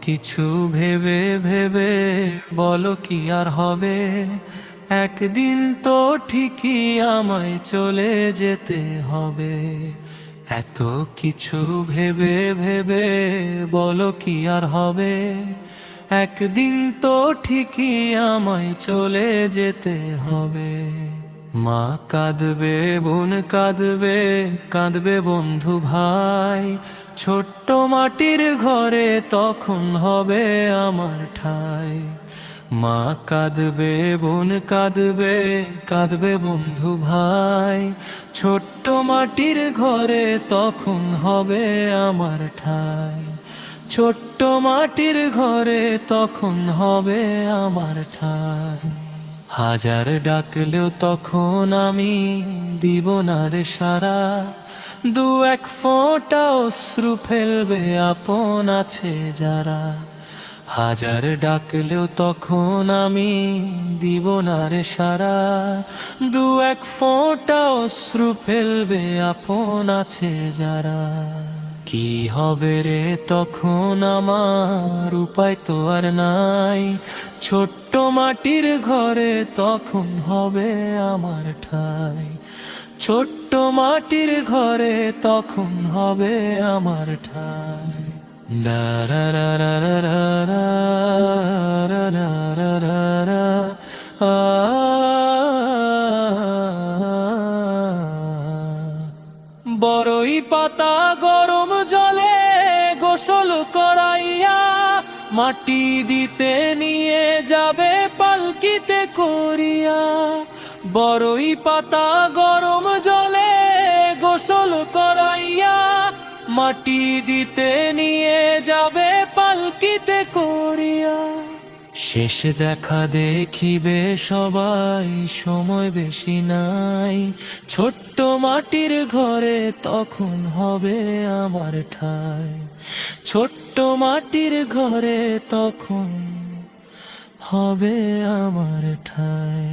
কিছু ভেবে ভেবে বলো কি আর হবে, একদিন তো ঠিকই আমায় চলে যেতে হবে। এত কিছু ভেবে ভেবে বলো কি আর হবে, একদিন তো ঠিকই আমায় চলে যেতে হবে। মা কাঁদবে, বোন কাঁদবে, কাঁদবে বন্ধু ভাই, ছোট্ট মাটির ঘরে তখন হবে আমার ঠাই। মা কাঁদবে, বোন কাঁদবে, কাঁদবে বন্ধু ভাই, ছোট্ট মাটির ঘরে তখন হবে আমার ঠাই। ছোট্ট মাটির ঘরে তখন হবে আমার ঠাই। হাজার ডাকলেও তখন আমি দিব না রে সারা, দু এক ফোঁটা অশ্রু ফেলবে আপন আছে যারা। হাজার ডাকলেও তখন আমি দিব না রে সারা, দু এক ফোঁটা অশ্রু ফেলবে আপন আছে যারা। কি হবে রে তখন আমার উপায় তো আর নাই, ছোট্ট মাটির ঘরে তখন হবে আমার ঠাই। ছোট্ট মাটির ঘরে তখন হবে আমার ঠাই। লা লা লা লা লা লা লা লা লা লা লা, আ বড়ই পাতা গরম জলে গোসল করাইয়া, মাটি দিতে নিয়ে যাবে পালকিতে করিয়া। বড়ই পাতা গরম জলে গোসল করাইয়া, মাটি দিতে নিয়ে যাবে পালকিতে করিয়া। শেষ দেখা দেখিবে সবাই, সময় বেশি নাই, ছোট্ট মাটির ঘরে তখন হবে আমার ঠাই। ছোট্ট মাটির ঘরে তখন হবে আমার ঠাই।